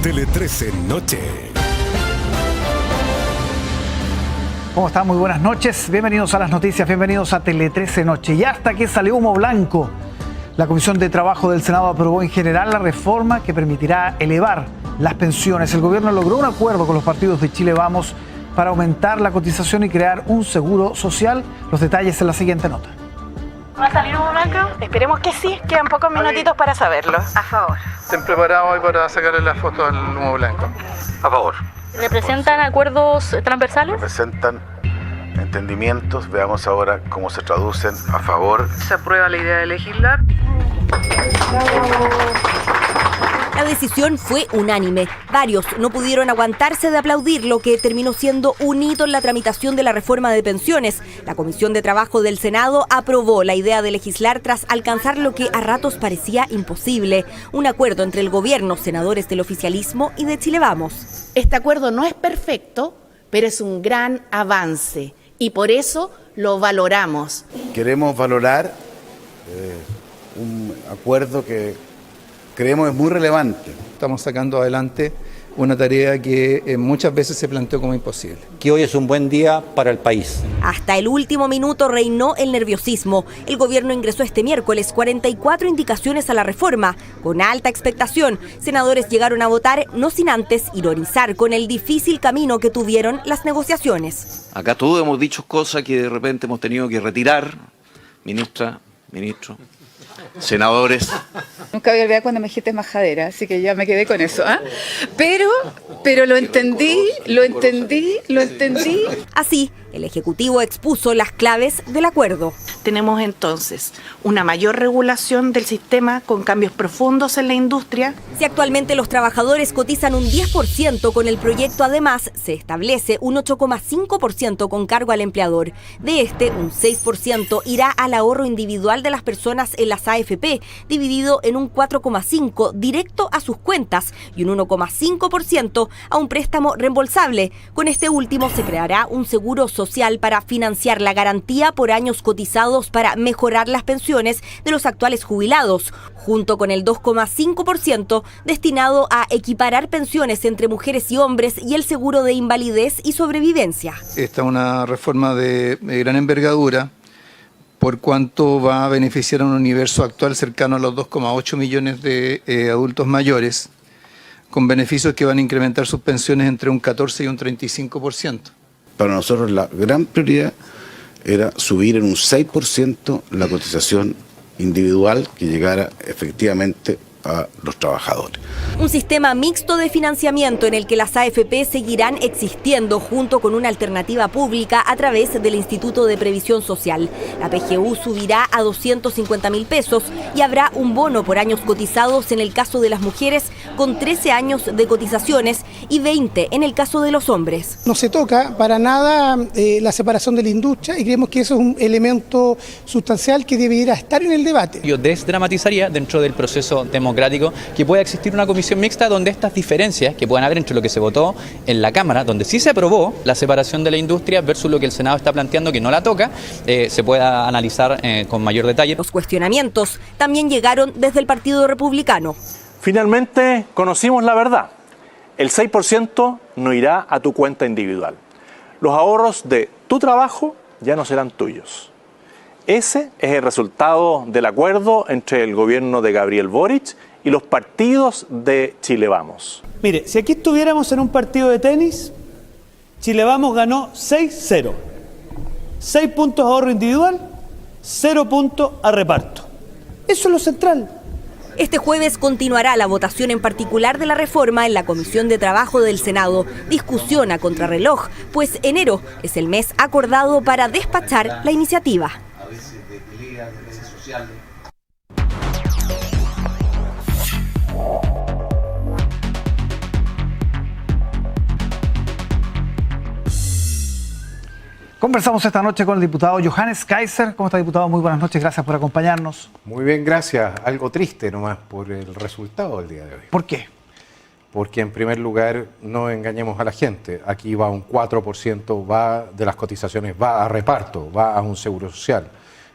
Tele 13 Noche. ¿Cómo están? Muy buenas noches. Bienvenidos a las noticias, bienvenidos a Tele 13 Noche. Y hasta que salió humo blanco, la Comisión de Trabajo del Senado aprobó en general la reforma que permitirá elevar las pensiones. El gobierno logró un acuerdo con los partidos de Chile Vamos para aumentar la cotización y crear un seguro social. Los detalles en la siguiente nota. ¿Va a salir humo blanco? Esperemos que sí, quedan pocos minutitos para saberlo. A favor. ¿Estén preparados hoy para sacarle la foto al humo blanco? A favor. ¿Representan acuerdos transversales? Representan entendimientos. Veamos ahora cómo se traducen a favor. Se aprueba la idea de legislar. La decisión fue unánime. Varios no pudieron aguantarse de aplaudir lo que terminó siendo un hito en la tramitación de la reforma de pensiones. La Comisión de Trabajo del Senado aprobó la idea de legislar tras alcanzar lo que a ratos parecía imposible: un acuerdo entre el gobierno, senadores del oficialismo y de Chile Vamos. Este acuerdo no es perfecto, pero es un gran avance y por eso lo valoramos. Queremos valorar un acuerdo que creemos es muy relevante. Estamos sacando adelante una tarea que muchas veces se planteó como imposible. Que hoy es un buen día para el país. Hasta el último minuto reinó el nerviosismo. El gobierno ingresó este miércoles 44 indicaciones a la reforma. Con alta expectación, senadores llegaron a votar, no sin antes ironizar con el difícil camino que tuvieron las negociaciones. Acá todos hemos dicho cosas que de repente hemos tenido que retirar. Ministra, ministro, senadores. Nunca voy a olvidar cuando me dijiste majadera, así que ya me quedé con eso, ¿eh? Pero lo entendí. Así, el Ejecutivo expuso las claves del acuerdo. Tenemos entonces una mayor regulación del sistema con cambios profundos en la industria. Si actualmente los trabajadores cotizan un 10%, con el proyecto además se establece un 8,5% con cargo al empleador. De este, un 6% irá al ahorro individual de las personas en las AFP, dividido en un 4,5% directo a sus cuentas y un 1,5% a un préstamo reembolsable. Con este último se creará un seguro social para financiar la garantía por años cotizados para mejorar las pensiones de los actuales jubilados, junto con el 2,5% destinado a equiparar pensiones entre mujeres y hombres y el seguro de invalidez y sobrevivencia. Esta es una reforma de gran envergadura, por cuanto va a beneficiar a un universo actual cercano a los 2,8 millones de adultos mayores, con beneficios que van a incrementar sus pensiones entre un 14 y un 35%. Para nosotros la gran prioridad era subir en un 6% la cotización individual que llegara efectivamente a los trabajadores. Un sistema mixto de financiamiento en el que las AFP seguirán existiendo junto con una alternativa pública a través del Instituto de Previsión Social. La PGU subirá a 250.000 pesos y habrá un bono por años cotizados en el caso de las mujeres, con 13 años de cotizaciones y 20 en el caso de los hombres. No se toca para nada la separación de la industria y creemos que eso es un elemento sustancial que debiera estar en el debate. Yo desdramatizaría dentro del proceso democrático que pueda existir una comisión mixta donde estas diferencias que puedan haber entre lo que se votó en la Cámara, donde sí se aprobó la separación de la industria, versus lo que el Senado está planteando que no la toca, se pueda analizar con mayor detalle. Los cuestionamientos también llegaron desde el Partido Republicano. Finalmente conocimos la verdad. El 6% no irá a tu cuenta individual. Los ahorros de tu trabajo ya no serán tuyos. Ese es el resultado del acuerdo entre el gobierno de Gabriel Boric y los partidos de Chile Vamos. Mire, si aquí estuviéramos en un partido de tenis, Chile Vamos ganó 6-0. 6 puntos ahorro individual, 0 puntos a reparto. Eso es lo central. Este jueves continuará la votación en particular de la reforma en la Comisión de Trabajo del Senado. Discusión a contrarreloj, pues enero es el mes acordado para despachar la iniciativa. Conversamos esta noche con el diputado Johannes Kaiser. ¿Cómo está, diputado? Muy buenas noches, gracias por acompañarnos. Muy bien, gracias. Algo triste nomás por el resultado del día de hoy. ¿Por qué? Porque en primer lugar, no engañemos a la gente. Aquí va un 4% de las cotizaciones, va a reparto, va a un seguro social.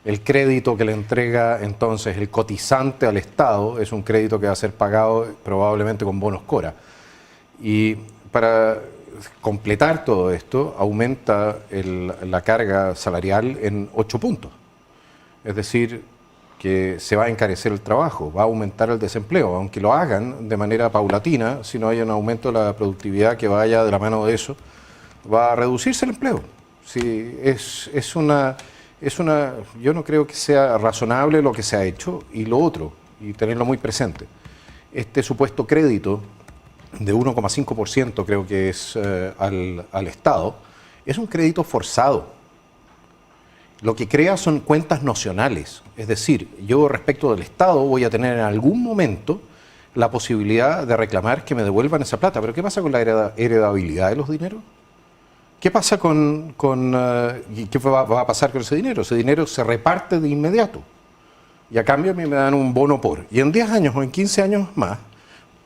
El crédito que le entrega entonces el cotizante al Estado es un crédito que va a ser pagado probablemente con bonos Cora. Y para completar todo esto, aumenta la carga salarial en 8 puntos. Es decir, que se va a encarecer el trabajo, va a aumentar el desempleo, aunque lo hagan de manera paulatina, si no hay un aumento de la productividad que vaya de la mano de eso, va a reducirse el empleo. Sí, yo no creo que sea razonable lo que se ha hecho. Y lo otro, y tenerlo muy presente, este supuesto crédito de 1,5% creo que es al Estado, es un crédito forzado. Lo que crea son cuentas nocionales, es decir, yo respecto del Estado voy a tener en algún momento la posibilidad de reclamar que me devuelvan esa plata. Pero ¿qué pasa con la heredabilidad de los dineros? ¿Qué pasa qué va a pasar con ese dinero? Ese dinero se reparte de inmediato y a cambio a mí me dan un bono por. Y en 10 años o en 15 años más,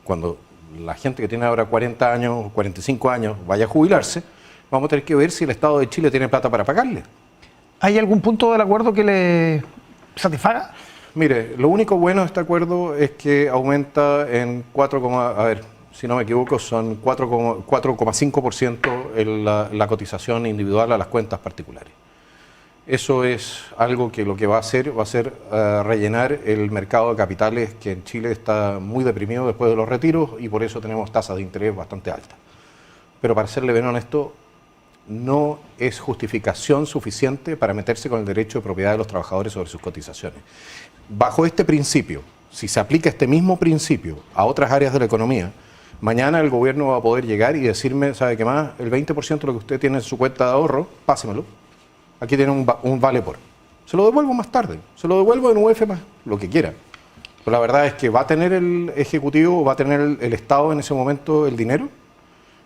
cuando la gente que tiene ahora 40 años o 45 años vaya a jubilarse, vamos a tener que ver si el Estado de Chile tiene plata para pagarle. ¿Hay algún punto del acuerdo que le satisfaga? Mire, lo único bueno de este acuerdo es que aumenta en 4,5% la cotización individual a las cuentas particulares. Eso es algo que lo que va a hacer rellenar el mercado de capitales, que en Chile está muy deprimido después de los retiros y por eso tenemos tasas de interés bastante altas. Pero para serle bien honesto, no es justificación suficiente para meterse con el derecho de propiedad de los trabajadores sobre sus cotizaciones. Bajo este principio, si se aplica este mismo principio a otras áreas de la economía, mañana el gobierno va a poder llegar y decirme, ¿sabe qué más? El 20% de lo que usted tiene en su cuenta de ahorro, pásemelo. Aquí tiene un vale por. Se lo devuelvo más tarde, se lo devuelvo en UF más, lo que quiera. Pero la verdad es que ¿va a tener el Ejecutivo, va a tener el Estado en ese momento el dinero?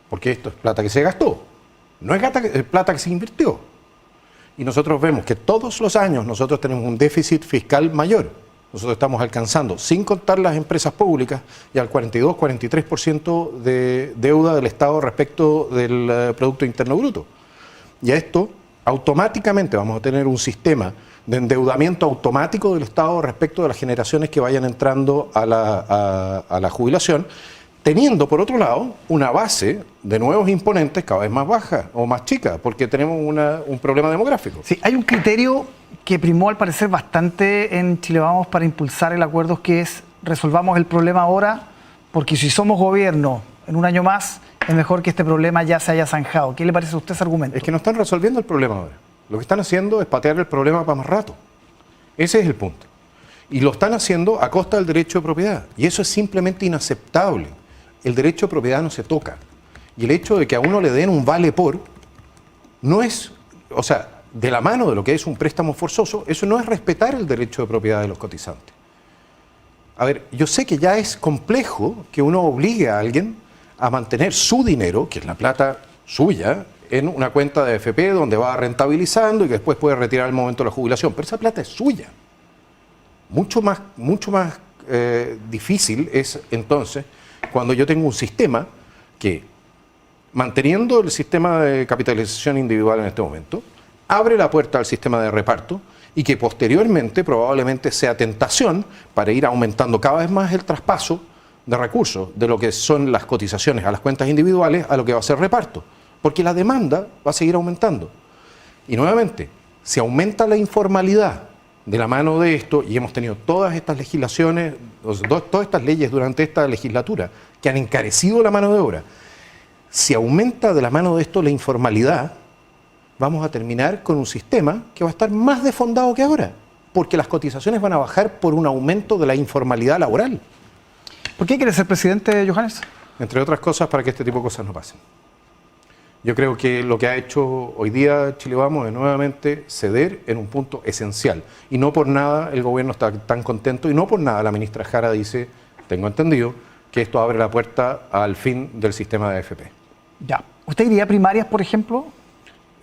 Porque esto es plata que se gastó. No es plata que se invirtió. Y nosotros vemos que todos los años nosotros tenemos un déficit fiscal mayor. Nosotros estamos alcanzando, sin contar las empresas públicas, y al 42-43% de deuda del Estado respecto del Producto Interno Bruto. Y a esto, automáticamente vamos a tener un sistema de endeudamiento automático del Estado respecto de las generaciones que vayan entrando a la jubilación, teniendo, por otro lado, una base de nuevos imponentes cada vez más baja o más chica, porque tenemos un problema demográfico. Sí, hay un criterio que primó al parecer bastante en Chile Vamos para impulsar el acuerdo, que es resolvamos el problema ahora, porque si somos gobierno en un año más, es mejor que este problema ya se haya zanjado. ¿Qué le parece a usted ese argumento? Es que no están resolviendo el problema ahora. Lo que están haciendo es patear el problema para más rato. Ese es el punto. Y lo están haciendo a costa del derecho de propiedad. Y eso es simplemente inaceptable. El derecho de propiedad no se toca. Y el hecho de que a uno le den un vale por, no es, o sea, de la mano de lo que es un préstamo forzoso, eso no es respetar el derecho de propiedad de los cotizantes. A ver, yo sé que ya es complejo que uno obligue a alguien a mantener su dinero, que es la plata suya, en una cuenta de AFP donde va rentabilizando y que después puede retirar al momento de la jubilación. Pero esa plata es suya. Mucho más difícil es entonces cuando yo tengo un sistema que, manteniendo el sistema de capitalización individual en este momento, abre la puerta al sistema de reparto y que posteriormente probablemente sea tentación para ir aumentando cada vez más el traspaso de recursos de lo que son las cotizaciones a las cuentas individuales a lo que va a ser reparto, porque la demanda va a seguir aumentando. Y nuevamente, si aumenta la informalidad de la mano de esto, y hemos tenido todas estas legislaciones, todas estas leyes durante esta legislatura que han encarecido la mano de obra, si aumenta de la mano de esto la informalidad, vamos a terminar con un sistema que va a estar más desfondado que ahora, porque las cotizaciones van a bajar por un aumento de la informalidad laboral. ¿Por qué quiere ser presidente, Johannes? Entre otras cosas, para que este tipo de cosas no pasen. Yo creo que lo que ha hecho hoy día Chile Vamos es nuevamente ceder en un punto esencial. Y no por nada el gobierno está tan contento y no por nada la ministra Jara dice, tengo entendido, que esto abre la puerta al fin del sistema de AFP. Ya. ¿Usted iría a primarias, por ejemplo?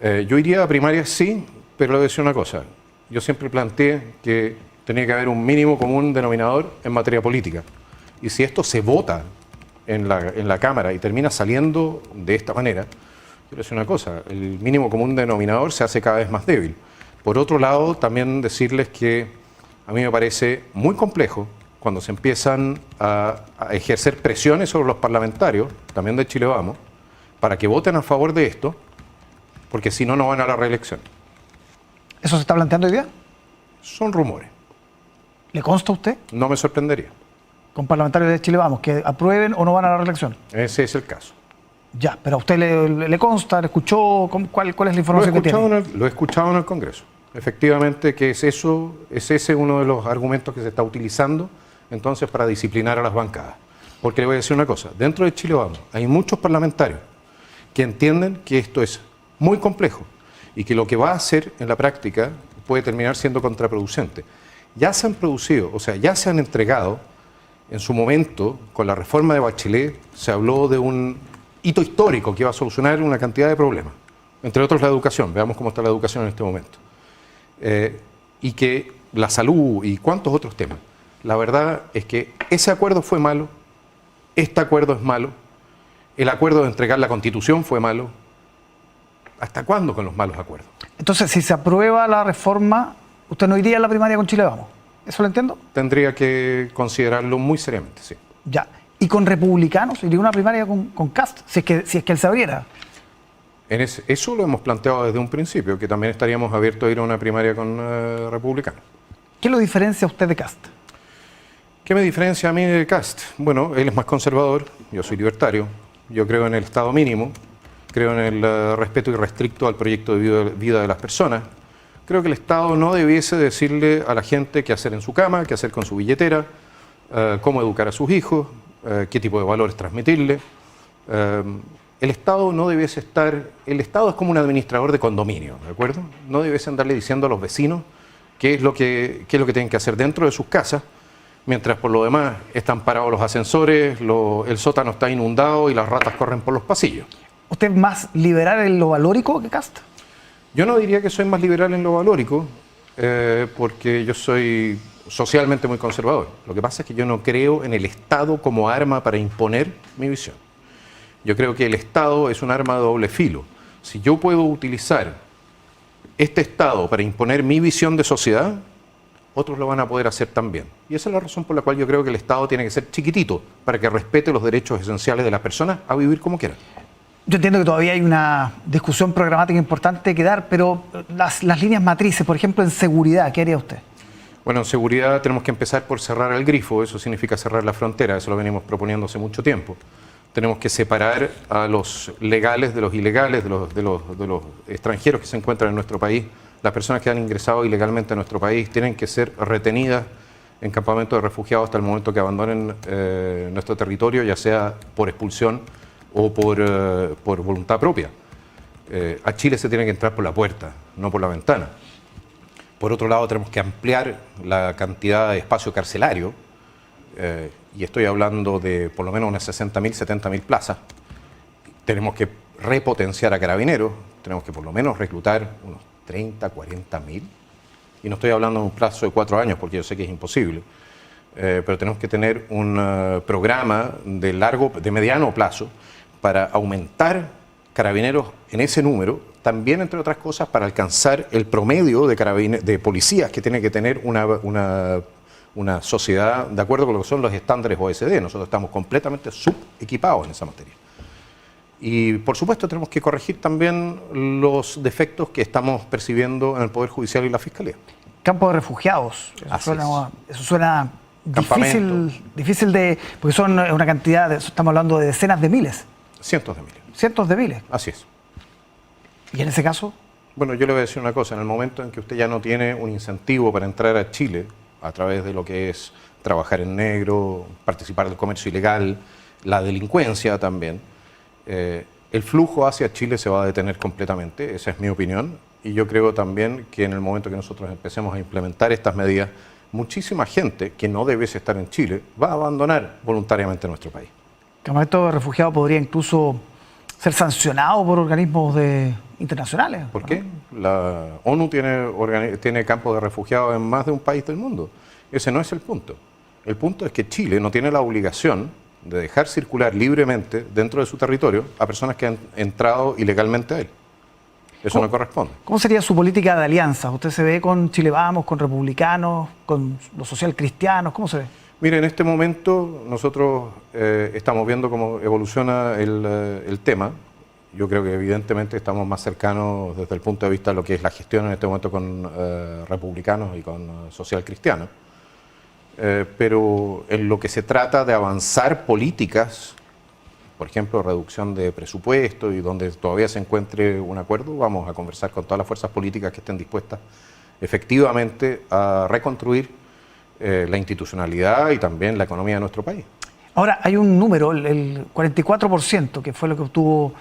Yo iría a primarias sí, pero le voy a decir una cosa. Yo siempre planteé que tenía que haber un mínimo común denominador en materia política. Y si esto se vota en la Cámara y termina saliendo de esta manera, quiero decir una cosa, el mínimo común denominador se hace cada vez más débil. Por otro lado, también decirles que a mí me parece muy complejo cuando se empiezan a ejercer presiones sobre los parlamentarios, también de Chile Vamos, para que voten a favor de esto, porque si no, no van a la reelección. ¿Eso se está planteando hoy día? Son rumores. ¿Le consta a usted? No me sorprendería. Con parlamentarios de Chile Vamos, que aprueben o no van a la reelección. Ese es el caso. Ya, pero a usted le consta, le escuchó, ¿cuál es la información que tiene? Lo he escuchado en el Congreso. Efectivamente que es ese uno de los argumentos que se está utilizando entonces para disciplinar a las bancadas. Porque le voy a decir una cosa, dentro de Chile Vamos hay muchos parlamentarios que entienden que esto es muy complejo y que lo que va a hacer en la práctica puede terminar siendo contraproducente. Ya se han producido, o sea, ya se han entregado, en su momento, con la reforma de Bachelet, se habló de un hito histórico que iba a solucionar una cantidad de problemas, entre otros la educación, veamos cómo está la educación en este momento, y que la salud y cuántos otros temas. La verdad es que ese acuerdo fue malo, este acuerdo es malo, el acuerdo de entregar la Constitución fue malo. ¿Hasta cuándo con los malos acuerdos? Entonces, si se aprueba la reforma, ¿usted no iría a la primaria con Chile Vamos? ¿Eso lo entiendo? Tendría que considerarlo muy seriamente, sí. Ya. ¿Y con republicanos? ¿Iría a una primaria con Kast? Si es que él se abriera. Eso lo hemos planteado desde un principio, que también estaríamos abiertos a ir a una primaria con republicanos. ¿Qué lo diferencia a usted de Kast? ¿Qué me diferencia a mí de Kast? Bueno, él es más conservador, yo soy libertario, yo creo en el Estado mínimo, creo en el respeto irrestricto al proyecto de vida de las personas. Creo que el Estado no debiese decirle a la gente qué hacer en su cama, qué hacer con su billetera, cómo educar a sus hijos, qué tipo de valores transmitirle. El Estado no debiese el Estado es como un administrador de condominio, ¿de acuerdo? No debiese andarle diciendo a los vecinos qué es lo que tienen que hacer dentro de sus casas, mientras por lo demás están parados los ascensores, el sótano está inundado y las ratas corren por los pasillos. ¿Usted es más liberal en lo valórico que Kast? Yo no diría que soy más liberal en lo valórico, porque yo soy socialmente muy conservador. Lo que pasa es que yo no creo en el Estado como arma para imponer mi visión. Yo creo que el Estado es un arma de doble filo. Si yo puedo utilizar este Estado para imponer mi visión de sociedad, otros lo van a poder hacer también. Y esa es la razón por la cual yo creo que el Estado tiene que ser chiquitito para que respete los derechos esenciales de las personas a vivir como quieran. Yo entiendo que todavía hay una discusión programática importante que dar, pero las líneas matrices, por ejemplo, en seguridad, ¿qué haría usted? Bueno, en seguridad tenemos que empezar por cerrar el grifo, eso significa cerrar la frontera, eso lo venimos proponiendo hace mucho tiempo. Tenemos que separar a los legales de los ilegales, de los extranjeros que se encuentran en nuestro país. Las personas que han ingresado ilegalmente a nuestro país tienen que ser retenidas en campamentos de refugiados hasta el momento que abandonen nuestro territorio, ya sea por expulsión o por voluntad propia. A Chile se tiene que entrar por la puerta, no por la ventana. Por otro lado, tenemos que ampliar la cantidad de espacio carcelario, y estoy hablando de por lo menos unas 60.000, 70.000 plazas. Tenemos que repotenciar a carabineros, tenemos que por lo menos reclutar unos 30, 40.000, y no estoy hablando de un plazo de 4 años, porque yo sé que es imposible, pero tenemos que tener un programa de mediano plazo para aumentar carabineros en ese número, también, entre otras cosas, para alcanzar el promedio de policías que tiene que tener una sociedad de acuerdo con lo que son los estándares OSD. Nosotros estamos completamente subequipados en esa materia. Y, por supuesto, tenemos que corregir también los defectos que estamos percibiendo en el Poder Judicial y la Fiscalía. Campo de refugiados, eso suena difícil de... porque son una cantidad, estamos hablando de decenas de miles. Cientos de miles. Cientos de miles. Así es. ¿Y en ese caso? Bueno, yo le voy a decir una cosa. En el momento en que usted ya no tiene un incentivo para entrar a Chile, a través de lo que es trabajar en negro, participar del comercio ilegal, la delincuencia también, el flujo hacia Chile se va a detener completamente. Esa es mi opinión. Y yo creo también que en el momento que nosotros empecemos a implementar estas medidas, muchísima gente que no debiese estar en Chile va a abandonar voluntariamente nuestro país. ¿El campamento de refugiados podría incluso ser sancionado por organismos internacionales? ¿Por qué? La ONU tiene campos de refugiados en más de un país del mundo. Ese no es el punto. El punto es que Chile no tiene la obligación de dejar circular libremente dentro de su territorio a personas que han entrado ilegalmente a él. Eso no corresponde. ¿Cómo sería su política de alianza? ¿Usted se ve con Chile Vamos, con republicanos, con los social cristianos? ¿Cómo se ve? Mire, en este momento nosotros estamos viendo cómo evoluciona el tema. Yo creo que evidentemente estamos más cercanos desde el punto de vista de lo que es la gestión en este momento con republicanos y con social cristiana. Pero en lo que se trata de avanzar políticas, por ejemplo, reducción de presupuesto y donde todavía se encuentre un acuerdo, vamos a conversar con todas las fuerzas políticas que estén dispuestas efectivamente a reconstruir la institucionalidad y también la economía de nuestro país. Ahora, hay un número, el 44%, que fue lo que obtuvo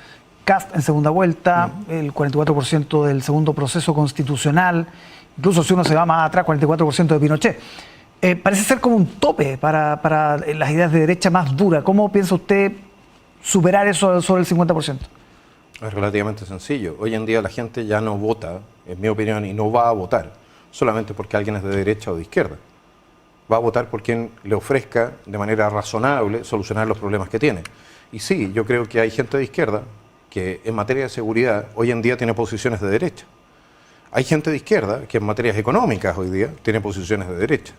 Kast en segunda vuelta, el 44% del segundo proceso constitucional, incluso si uno se va más atrás, 44% de Pinochet. Parece ser como un tope para las ideas de derecha más duras. ¿Cómo piensa usted superar eso sobre el 50%? Es relativamente sencillo. Hoy en día la gente ya no vota, en mi opinión, y no va a votar solamente porque alguien es de derecha o de izquierda. Va a votar por quien le ofrezca de manera razonable solucionar los problemas que tiene. Y sí, yo creo que hay gente de izquierda que en materia de seguridad hoy en día tiene posiciones de derecha. Hay gente de izquierda que en materias económicas hoy día tiene posiciones de derecha.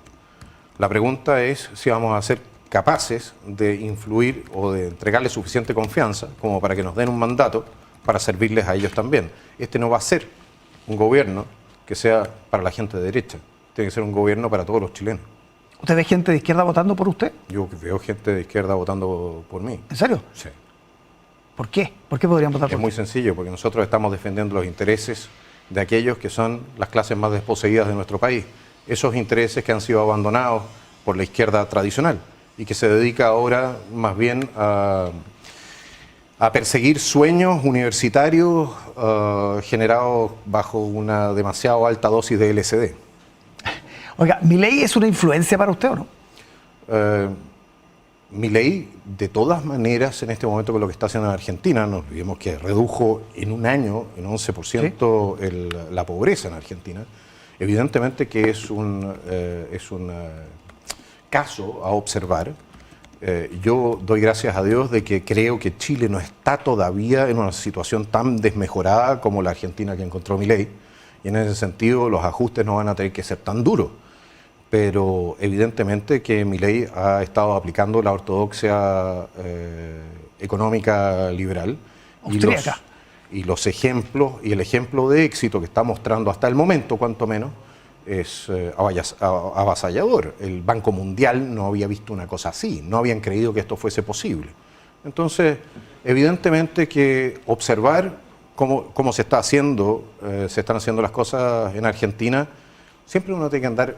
La pregunta es si vamos a ser capaces de influir o de entregarles suficiente confianza como para que nos den un mandato para servirles a ellos también. Este no va a ser un gobierno que sea para la gente de derecha, tiene que ser un gobierno para todos los chilenos. ¿Usted ve gente de izquierda votando por usted? Yo veo gente de izquierda votando por mí. ¿En serio? Sí. ¿Por qué? ¿Por qué podrían votar por usted? Es muy sencillo, porque nosotros estamos defendiendo los intereses de aquellos que son las clases más desposeídas de nuestro país. Esos intereses que han sido abandonados por la izquierda tradicional y que se dedica ahora más bien a perseguir sueños universitarios generados bajo una demasiado alta dosis de LSD. Oiga, ¿Milei es una influencia para usted o no? Milei, de todas maneras, en este momento con lo que está haciendo en Argentina, nos vimos que redujo en un año, en 11%, ¿sí?, la pobreza en Argentina. Evidentemente que es un caso a observar. Yo doy gracias a Dios de que creo que Chile no está todavía en una situación tan desmejorada como la Argentina que encontró Milei, y en ese sentido los ajustes no van a tener que ser tan duros. Pero evidentemente que Milei ha estado aplicando la ortodoxia económica liberal y los ejemplos y el ejemplo de éxito que está mostrando hasta el momento, cuanto menos, es avasallador. El Banco Mundial no había visto una cosa así, no habían creído que esto fuese posible. Entonces, evidentemente que observar cómo se están haciendo las cosas en Argentina, siempre uno tiene que andar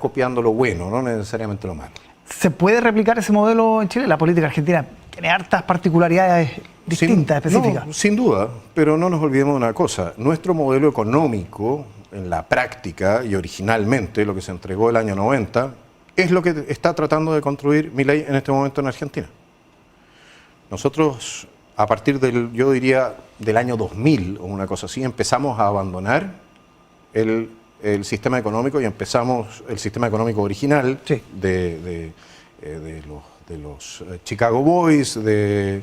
copiando lo bueno, no necesariamente lo malo. ¿Se puede replicar ese modelo en Chile? La política argentina tiene hartas particularidades distintas, específicas. No, sin duda, pero no nos olvidemos de una cosa. Nuestro modelo económico, en la práctica y originalmente, lo que se entregó el año 90, es lo que está tratando de construir Milei en este momento en Argentina. Nosotros, a partir yo diría, del año 2000 o una cosa así, empezamos a abandonar el sistema económico y empezamos el sistema económico original, sí, de los Chicago Boys, de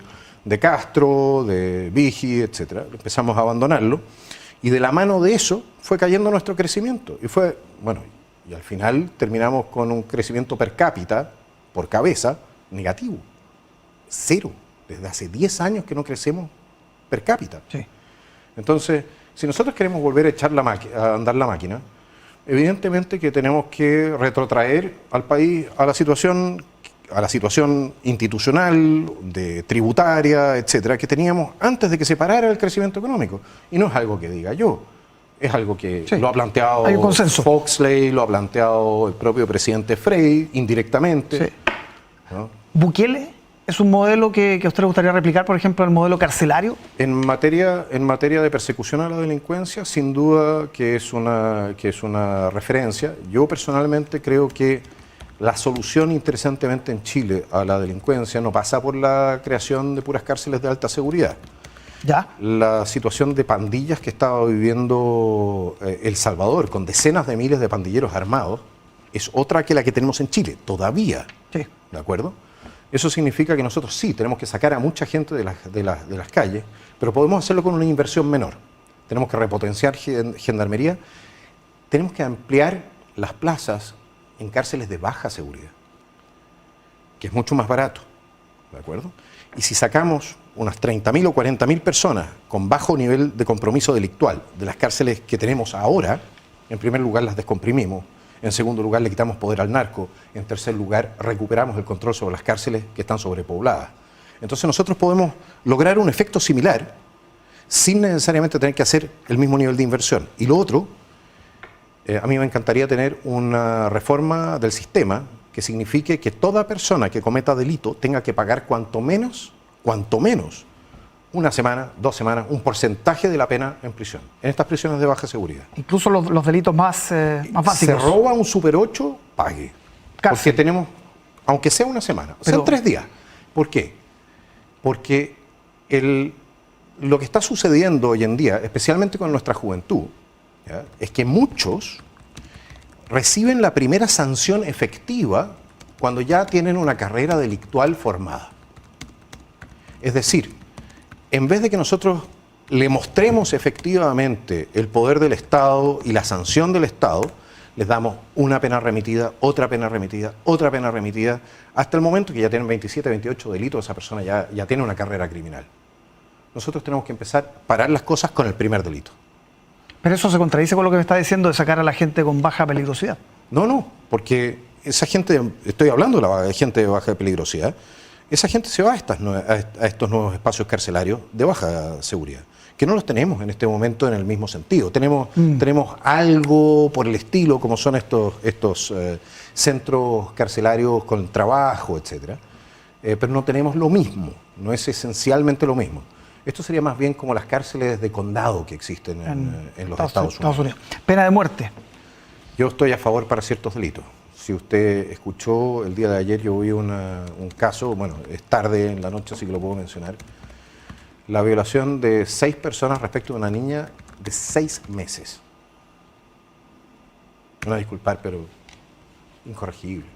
Castro, de Vigil, etc. Empezamos a abandonarlo y de la mano de eso fue cayendo nuestro crecimiento y al final terminamos con un crecimiento per cápita, por cabeza, negativo, 0. Desde hace 10 años que no crecemos per cápita. Sí. Entonces, si nosotros queremos volver a echar a andar la máquina, evidentemente que tenemos que retrotraer al país a la situación institucional, tributaria, etcétera, que teníamos antes de que se parara el crecimiento económico. Y no es algo que diga yo, es algo que lo ha planteado Foxley, lo ha planteado el propio presidente Frey, indirectamente. Sí. ¿No? ¿Bukele es un modelo que a usted le gustaría replicar, por ejemplo, el modelo carcelario? En materia de persecución a la delincuencia, sin duda que es una referencia. Yo personalmente creo que la solución, interesantemente, en Chile a la delincuencia no pasa por la creación de puras cárceles de alta seguridad. ¿Ya? La situación de pandillas que estaba viviendo El Salvador, con decenas de miles de pandilleros armados, es otra que la que tenemos en Chile, todavía. Sí. ¿De acuerdo? Eso significa que nosotros sí tenemos que sacar a mucha gente de las calles, pero podemos hacerlo con una inversión menor. Tenemos que repotenciar gendarmería, tenemos que ampliar las plazas en cárceles de baja seguridad. que es mucho más barato, ¿de acuerdo? Y si sacamos unas 30.000 o 40.000 personas con bajo nivel de compromiso delictual de las cárceles que tenemos ahora, en primer lugar las descomprimimos, en segundo lugar le quitamos poder al narco, en tercer lugar recuperamos el control sobre las cárceles que están sobrepobladas. Entonces nosotros podemos lograr un efecto similar sin necesariamente tener que hacer el mismo nivel de inversión. Y lo otro, a mí me encantaría tener una reforma del sistema que signifique que toda persona que cometa delito tenga que pagar cuanto menos, una semana, 2 semanas, un porcentaje de la pena en prisión, en estas prisiones de baja seguridad. Incluso los delitos más básicos. Se roba un Super 8, pague. Cárcel. Porque tenemos, aunque sea una semana, o sea, 3 días. ¿Por qué? Porque lo que está sucediendo hoy en día, especialmente con nuestra juventud, ¿ya?, es que muchos reciben la primera sanción efectiva cuando ya tienen una carrera delictual formada. Es decir, en vez de que nosotros le mostremos efectivamente el poder del Estado y la sanción del Estado, les damos una pena remitida, otra pena remitida, otra pena remitida, hasta el momento que ya tienen 27, 28 delitos, esa persona ya tiene una carrera criminal. Nosotros tenemos que empezar a parar las cosas con el primer delito. Pero eso se contradice con lo que me está diciendo de sacar a la gente con baja peligrosidad. No, porque esa gente, estoy hablando de la gente de baja peligrosidad, esa gente se va a estos nuevos espacios carcelarios de baja seguridad, que no los tenemos en este momento en el mismo sentido. Tenemos algo por el estilo, como son estos centros carcelarios con trabajo, etcétera, pero no tenemos lo mismo, no es esencialmente lo mismo. Esto sería más bien como las cárceles de condado que existen en los Estados Unidos. Pena de muerte. Yo estoy a favor para ciertos delitos. Si usted escuchó, el día de ayer yo vi un caso, bueno, es tarde en la noche, así que lo puedo mencionar. La violación de 6 personas respecto de una niña de 6 meses. Me van a disculpar, pero incorregible.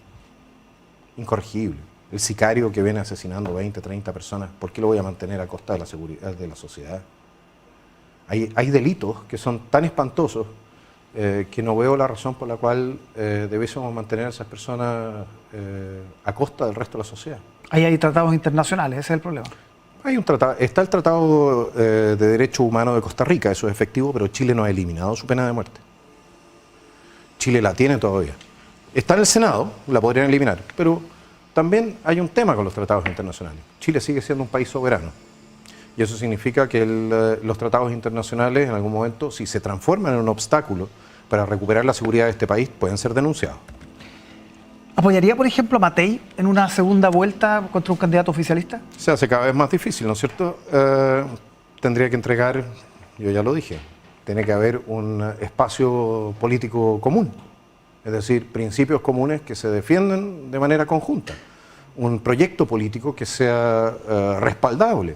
Incorregible. El sicario que viene asesinando 20, 30 personas, ¿por qué lo voy a mantener a costa de la seguridad de la sociedad? Hay delitos que son tan espantosos que no veo la razón por la cual debiésemos mantener a esas personas a costa del resto de la sociedad. Ahí hay tratados internacionales, ese es el problema. Hay un tratado, está el Tratado de Derecho Humano de Costa Rica, eso es efectivo, pero Chile no ha eliminado su pena de muerte. Chile la tiene todavía. Está en el Senado, la podrían eliminar, pero también hay un tema con los tratados internacionales. Chile sigue siendo un país soberano. Y eso significa que los tratados internacionales, en algún momento, si se transforman en un obstáculo para recuperar la seguridad de este país, pueden ser denunciados. ¿Apoyaría, por ejemplo, a Matei en una segunda vuelta contra un candidato oficialista? Se hace cada vez más difícil, ¿no es cierto? Tendría que entregar, yo ya lo dije, tiene que haber un espacio político común. Es decir, principios comunes que se defiendan de manera conjunta. Un proyecto político que sea respaldable.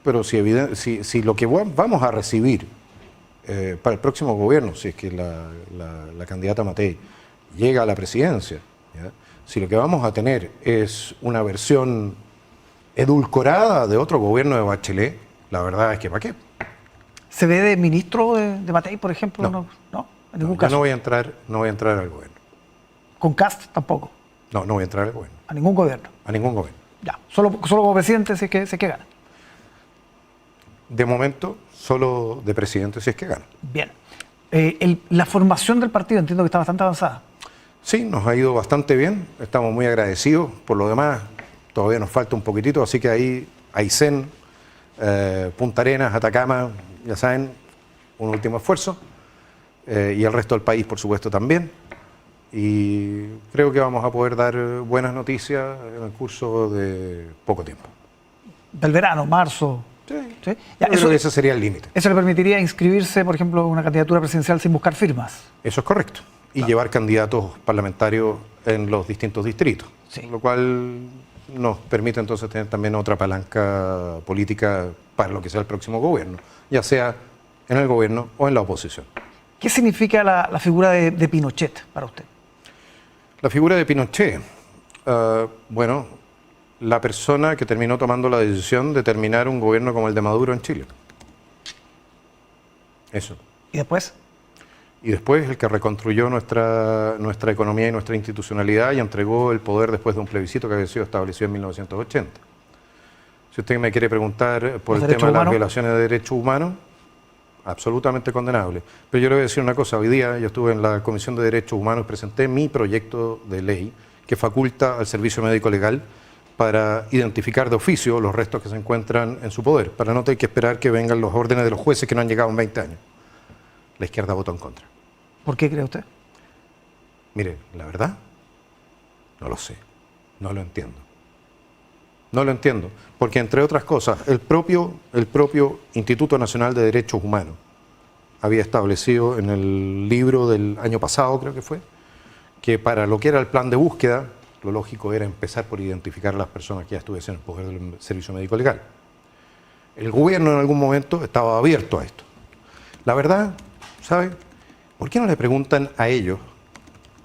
Pero si lo que vamos a recibir para el próximo gobierno, si es que la candidata Matei llega a la presidencia, ¿ya?, si lo que vamos a tener es una versión edulcorada de otro gobierno de Bachelet, la verdad es que ¿para qué? ¿Se ve de ministro de Matei, por ejemplo? No. En ningún Yo caso. no voy a entrar al gobierno. ¿Con Kast tampoco? No voy a entrar al gobierno. ¿A ningún gobierno? A ningún gobierno. Ya, solo como presidente si es que gana. De momento, solo de presidente si es que gana. Bien. La formación del partido entiendo que está bastante avanzada. Sí, nos ha ido bastante bien. Estamos muy agradecidos. Por lo demás, todavía nos falta un poquitito, así que ahí Aysén, Punta Arenas, Atacama, ya saben, un último esfuerzo. Y el resto del país, por supuesto, también. Y creo que vamos a poder dar buenas noticias en el curso de poco tiempo. Del verano, marzo. Sí. Ya, creo que ese sería el límite. ¿Eso le permitiría inscribirse, por ejemplo, en una candidatura presidencial sin buscar firmas? Eso es correcto. Y llevar candidatos parlamentarios en los distintos distritos. Sí. Lo cual nos permite entonces tener también otra palanca política para lo que sea el próximo gobierno, ya sea en el gobierno o en la oposición. ¿Qué significa la figura de Pinochet para usted? La figura de Pinochet, bueno, la persona que terminó tomando la decisión de terminar un gobierno como el de Maduro en Chile. Eso. ¿Y después? y después el que reconstruyó nuestra economía y nuestra institucionalidad y entregó el poder después de un plebiscito que había sido establecido en 1980. Si usted me quiere preguntar por el tema de las violaciones de derechos humanos, absolutamente condenable. Pero yo le voy a decir una cosa, hoy día yo estuve en la Comisión de Derechos Humanos y presenté mi proyecto de ley que faculta al Servicio Médico Legal para identificar de oficio los restos que se encuentran en su poder, para no tener que esperar que vengan los órdenes de los jueces que no han llegado en 20 años. La izquierda votó en contra. ¿Por qué cree usted? Mire, la verdad, no lo sé, no lo entiendo. No lo entiendo, porque entre otras cosas, el propio Instituto Nacional de Derechos Humanos había establecido en el libro del año pasado, creo que fue, que para lo que era el plan de búsqueda, lo lógico era empezar por identificar a las personas que ya estuviesen en el poder del Servicio Médico Legal. El gobierno en algún momento estaba abierto a esto. La verdad, ¿sabe? ¿Por qué no le preguntan a ellos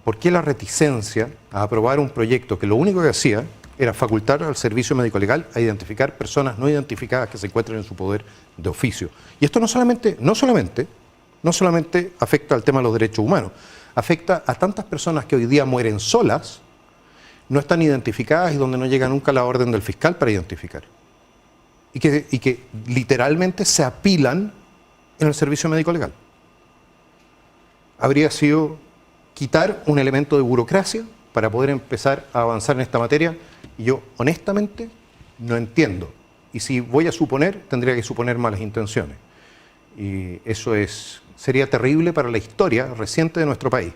por qué la reticencia a aprobar un proyecto que lo único que hacía era facultar al Servicio Médico Legal a identificar personas no identificadas que se encuentren en su poder de oficio? Y esto no solamente afecta al tema de los derechos humanos, afecta a tantas personas que hoy día mueren solas, no están identificadas y donde no llega nunca la orden del fiscal para identificar. Y que literalmente se apilan en el Servicio Médico Legal. Habría sido quitar un elemento de burocracia para poder empezar a avanzar en esta materia, y yo honestamente no entiendo. Y si voy a suponer, tendría que suponer malas intenciones. Y eso sería terrible para la historia reciente de nuestro país,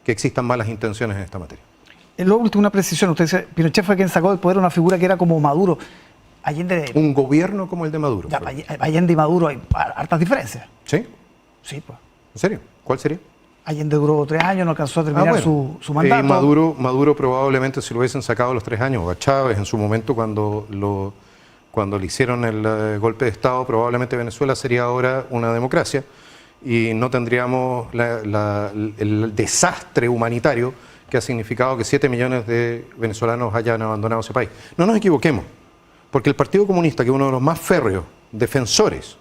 que existan malas intenciones en esta materia. Luego, una precisión, usted dice, Pinochet fue quien sacó del poder una figura que era como Maduro. Allende, un gobierno como el de Maduro. Ya, Allende y Maduro hay hartas diferencias. ¿Sí? Sí, pues. ¿En serio? ¿Cuál sería? Allende duró 3 años, no alcanzó a terminar su mandato. Maduro probablemente, si lo hubiesen sacado los 3 años, o a Chávez en su momento cuando le hicieron el golpe de Estado, probablemente Venezuela sería ahora una democracia y no tendríamos el desastre humanitario que ha significado que 7 millones de venezolanos hayan abandonado ese país. No nos equivoquemos, porque el Partido Comunista, que es uno de los más férreos defensores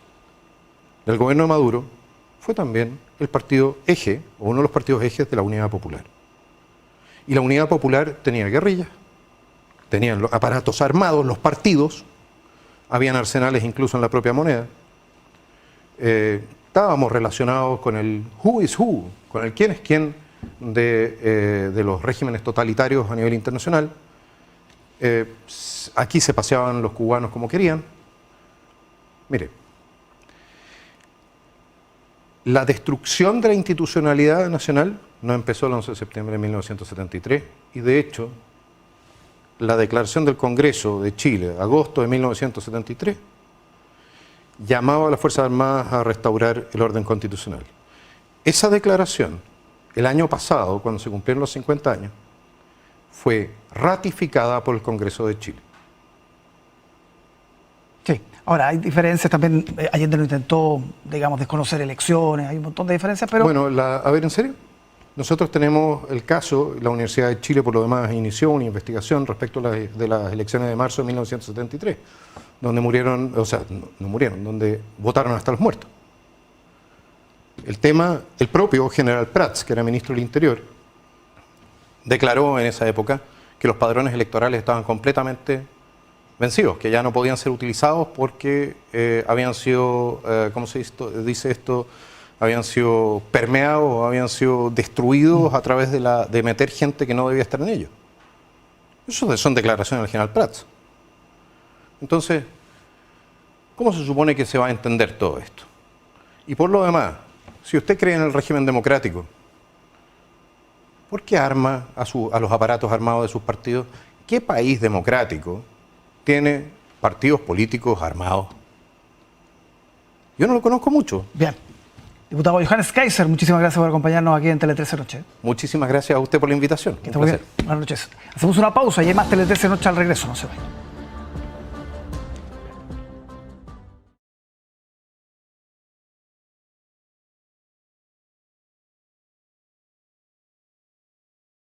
del gobierno de Maduro, fue también el partido eje, o uno de los partidos ejes de la Unidad Popular. Y la Unidad Popular tenía guerrillas, tenían los aparatos armados, los partidos, habían arsenales incluso en la propia moneda. Estábamos relacionados con el who is who, con el quién es quién de los regímenes totalitarios a nivel internacional. Aquí se paseaban los cubanos como querían. Mire, la destrucción de la institucionalidad nacional no empezó el 11 de septiembre de 1973 y de hecho la declaración del Congreso de Chile, agosto de 1973, llamaba a las Fuerzas Armadas a restaurar el orden constitucional. Esa declaración, el año pasado, cuando se cumplieron los 50 años, fue ratificada por el Congreso de Chile. Sí, ahora hay diferencias también, Allende no intentó, digamos, desconocer elecciones, hay un montón de diferencias, pero... Bueno, a ver, ¿en serio? Nosotros tenemos el caso, la Universidad de Chile por lo demás inició una investigación respecto de las elecciones de marzo de 1973, donde murieron, o sea, no murieron, donde votaron hasta los muertos. El propio general Prats, que era ministro del Interior, declaró en esa época que los padrones electorales estaban completamente vencidos, que ya no podían ser utilizados porque habían sido, ¿cómo se dice esto? Habían sido permeados, habían sido destruidos a través de meter gente que no debía estar en ellos. Eso son declaraciones del general Prats. Entonces, ¿cómo se supone que se va a entender todo esto? Y por lo demás, si usted cree en el régimen democrático, ¿por qué arma a los aparatos armados de sus partidos? ¿Qué país democrático tiene partidos políticos armados? Yo no lo conozco mucho. Bien. Diputado Johannes Kaiser, muchísimas gracias por acompañarnos aquí en Tele 13 Noche. Muchísimas gracias a usted por la invitación. Que esté muy bien. Buenas noches. Hacemos una pausa y hay más Tele 13 Noche al regreso, no se vayan.